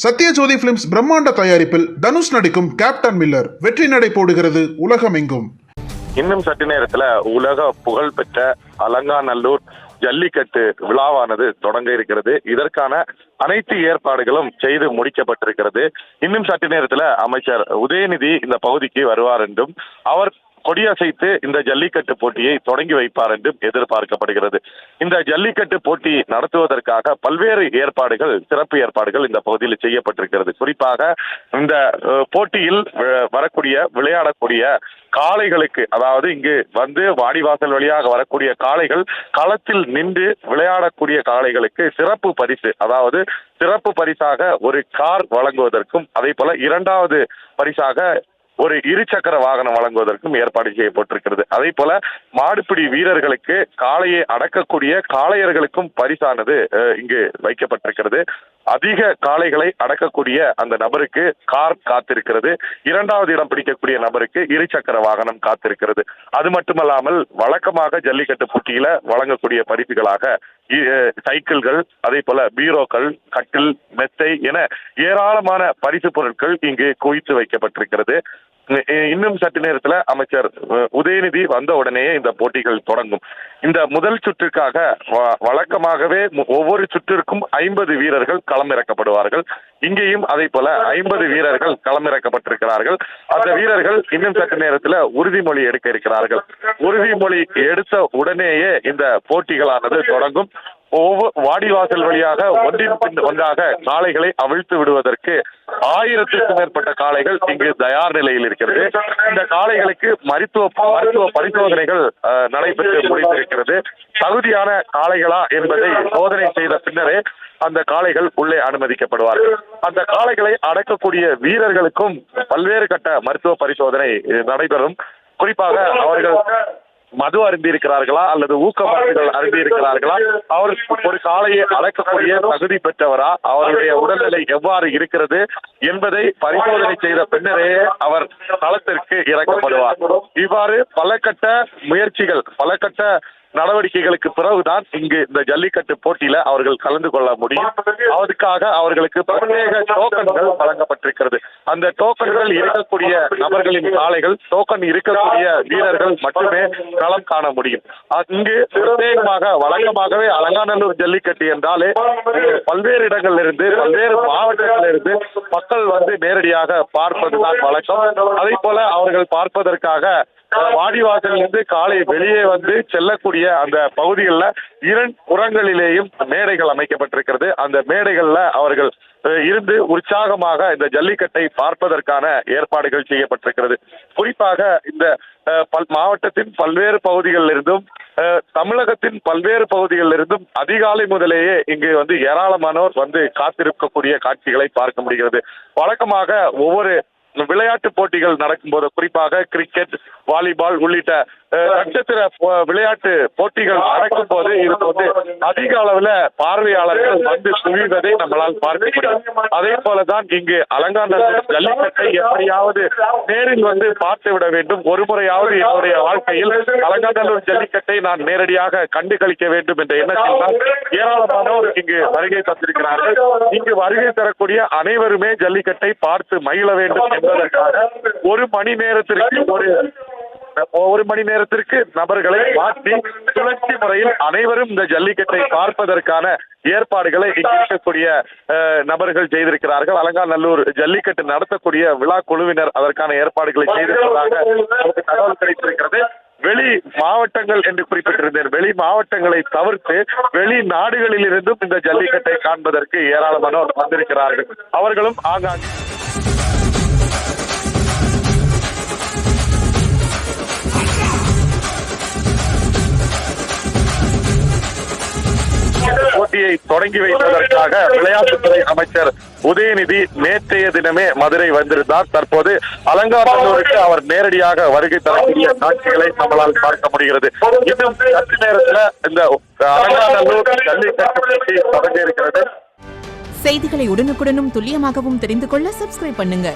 Sathyajothi films பிரம்மாண்ட தயாரிப்பில் தனுஷ் நடிக்கும் கேப்டன் மில்லர் வெற்றி நடை போடுகிறது உலகமெங்கும். இன்னும் சற்று நேரத்துல உலக புகழ் பெற்ற அலங்காநல்லூர் ஜல்லிக்கட்டு விழாவானது தொடங்க இருக்கிறது. இதற்கான அனைத்து ஏற்பாடுகளும் செய்து முடிக்கப்பட்டிருக்கிறது. இன்னும் சற்று நேரத்துல அமைச்சர் உதயநிதி இந்த பகுதிக்கு வருவார் என்றும் அவர் கொடியசைத்து இந்த ஜல்லிக்கட்டு போட்டியை தொடங்கி வைப்பார் என்றும் எதிர்பார்க்கப்படுகிறது. இந்த ஜல்லிக்கட்டு போட்டி நடத்துவதற்காக பல்வேறு ஏற்பாடுகள், சிறப்பு ஏற்பாடுகள் இந்த பகுதியில் செய்யப்பட்டிருக்கிறது. குறிப்பாக இந்த போட்டியில் விளையாடக்கூடிய காளைகளுக்கு, அதாவது இங்கு வந்து வாடிவாசல் வழியாக வரக்கூடிய காளைகள் களத்தில் நின்று விளையாடக்கூடிய காளைகளுக்கு சிறப்பு பரிசு, அதாவது சிறப்பு பரிசாக ஒரு கார் வழங்குவதற்கும், அதே போல இரண்டாவது பரிசாக ஒரு இருசக்கர வாகனம் வழங்குவதற்கும் ஏற்பாடு செய்யப்பட்டிருக்கிறது. அதே போல மாடுபிடி வீரர்களுக்கு காளையை அடக்கக்கூடிய காளையர்களுக்கும் பரிசானது இங்கு வைக்கப்பட்டிருக்கிறது. அதிக காளைகளை அடக்கக்கூடிய அந்த நபருக்கு கார் காத்திருக்கிறது. இரண்டாவது இடம் பிடிக்கக்கூடிய நபருக்கு இருசக்கர வாகனம் காத்திருக்கிறது. அது மட்டுமல்லாமல் வழக்கமாக ஜல்லிக்கட்டு போட்டியில வழங்கக்கூடிய பரிசுகளாக சைக்கிள்கள், அதே போல பீரோக்கள், கட்டில், மெத்தை என ஏராளமான பரிசு பொருட்கள் இங்கு குவித்து வைக்கப்பட்டிருக்கிறது. இன்னும் சற்று நேரத்தில் அமைச்சர் உதயநிதி வந்த உடனே இந்த போட்டிகள் தொடங்கும். இந்த முதல் சுற்றுக்காக வழக்கமாகவே ஒவ்வொரு சுற்றிற்கும் 50 வீரர்கள் களமிறக்கப்படுவார்கள். இங்கேயும் அதே போல 50 வீரர்கள் களமிறக்கப்பட்டிருக்கிறார்கள். அந்த வீரர்கள் இன்னும் சற்று நேரத்தில் உறுதிமொழி எடுக்க இருக்கிறார்கள். உறுதிமொழி எடுத்த உடனேயே இந்த போட்டிகளானது தொடங்கும். வாடிவாசல் வழியாக ஒன்றின் பின் ஒன்றாக காளைகளை அவிழ்த்து விடுவதற்கு 1000க்கும் மேற்பட்ட காளைகள் இங்கு தயார் நிலையில் இருக்கிறது. இந்த காளைகளுக்கு மருத்துவ பரிசோதனைகள் நடைபெற்று முடிந்திருக்கிறது. தகுதியான காளைகளா என்பதை சோதனை செய்த பின்னரே அந்த காளைகள் உள்ளே அனுமதிக்கப்படுவார்கள். அந்த காளைகளை அடக்கக்கூடிய வீரர்களுக்கும் பல்வேறு கட்ட மருத்துவ பரிசோதனை நடைபெறும். குறிப்பாக அவர்கள் மது அருந்தி இருக்கிறார்களா அல்லது ஊக்க மருந்துகள் அருந்தி இருக்கிறார்களா, அவர் ஒரு காளையை அடக்கக்கூடிய தகுதி பெற்றவரா, அவருடைய உடல்நிலை எவ்வாறு இருக்கிறது என்பதை பரிசோதனை செய்த பின்னரே அவர் களத்திற்கு இறக்கப்படுவார். இவ்வாறு பல கட்ட முயற்சிகள், பல கட்ட நடவடிக்கைகளுக்கு பிறகுதான் இங்கு இந்த ஜல்லிக்கட்டு போட்டியில அவர்கள் கலந்து கொள்ள முடியும். அதுக்காக அவர்களுக்கு பிரத்யேக டோக்கன்கள் வழங்கப்பட்டிருக்கிறது. அந்த டோக்கன்கள் இருக்கக்கூடிய நபர்களின் காளைகள், டோக்கன் இருக்கக்கூடிய வீரர்கள் மட்டுமே களம் காண முடியும். இங்கு பிரத்யேகமாக வழக்கமாகவே அலங்காநல்லூர் ஜல்லிக்கட்டு என்றாலே பல்வேறு இடங்களில் இருந்து, பல்வேறு மாவட்டங்களில் இருந்து மக்கள் வந்து நேரடியாக பார்ப்பதுதான் வழக்கம். அதே போல அவர்கள் பார்ப்பதற்காக வாடிவாசலிருந்து காலை வெளியே வந்து செல்லக்கூடிய அந்த பகுதிகளில் 2 புறங்களிலேயும் மேடைகள் அமைக்கப்பட்டிருக்கிறது. அந்த மேடைகள்ல அவர்கள் இருந்து உற்சாகமாக இந்த ஜல்லிக்கட்டை பார்ப்பதற்கான ஏற்பாடுகள் செய்யப்பட்டிருக்கிறது. குறிப்பாக இந்த மாவட்டத்தின் பல்வேறு பகுதிகளில் இருந்தும், தமிழகத்தின் பல்வேறு பகுதிகளில் இருந்தும் அதிகாலை முதலேயே இங்கு வந்து ஏராளமானோர் வந்து காத்திருக்கக்கூடிய காட்சிகளை பார்க்க முடிகிறது. வழக்கமாக ஒவ்வொரு விளையாட்டு போட்டிகள் நடக்கும்போது, குறிப்பாக கிரிக்கெட், வாலிபால் உள்ளிட்ட நட்சத்திர விளையாட்டு போட்டிகள் நடக்கும் போது இதுக்கு வந்து அதிக அளவுல பார்வையாளர்கள் வந்து குவிவதை நம்மளால் பார்க்க முடியும். அதே போலதான் இங்கு அலங்காநல்லூர் ஜல்லிக்கட்டை எப்படியாவது நேரில் வந்து பார்த்து விட வேண்டும், ஒரு முறையாவது என்னுடைய வாழ்க்கையில் அலங்காநல்லூர் ஜல்லிக்கட்டை நான் நேரடியாக கண்டு களிக்க வேண்டும் என்ற எண்ணத்தில் தான் ஏராளமானோர் இங்கு வருகை தந்திருக்கிறார்கள். இங்கு வருகை தரக்கூடிய அனைவருமே ஜல்லிக்கட்டை பார்த்து மகிழ வேண்டும் என்பதற்காக ஒரு மணி நேரத்திற்கு நபர்களை மாற்றி சுழற்சி முறையில் அனைவரும் இந்த ஜல்லிக்கட்டை பார்ப்பதற்கான ஏற்பாடுகளை இங்கு இருக்கக்கூடிய நபர்கள் செய்திருக்கிறார்கள். அலங்காநல்லூர் ஜல்லிக்கட்டு நடத்தக்கூடிய விழா குழுவினர் அதற்கான ஏற்பாடுகளை செய்திருப்பதாக நமக்கு தகவல் கிடைத்திருக்கிறது. வெளி மாவட்டங்கள் என்று குறிப்பிட்டிருந்தேன். வெளி மாவட்டங்களை தவிர்த்து வெளி நாடுகளில் இருந்தும் இந்த ஜல்லிக்கட்டை காண்பதற்கு ஏராளமானோர் வந்திருக்கிறார்கள். அவர்களும் ஆங்காங்கே போட்டியை தொடங்கி வைப்பதற்காக விளையாட்டுத்துறை அமைச்சர் உதயநிதி நேற்றைய தினமே மதுரை வந்திருந்தார். தற்போது அலங்காநல்லூருக்கு அவர் நேரடியாக வருகை தரக்கூடிய காட்சிகளை நம்மளால் பார்க்க முடிகிறது. இன்னும் சற்று நேரத்தில் இந்த அலங்காநல்லூர் ஜல்லிக்கட்டு போட்டி தொடங்க இருக்கிறது. செய்திகளை உடனுக்குடனும் துல்லியமாகவும் தெரிந்து கொள்ள சப்ஸ்கிரைப் பண்ணுங்க.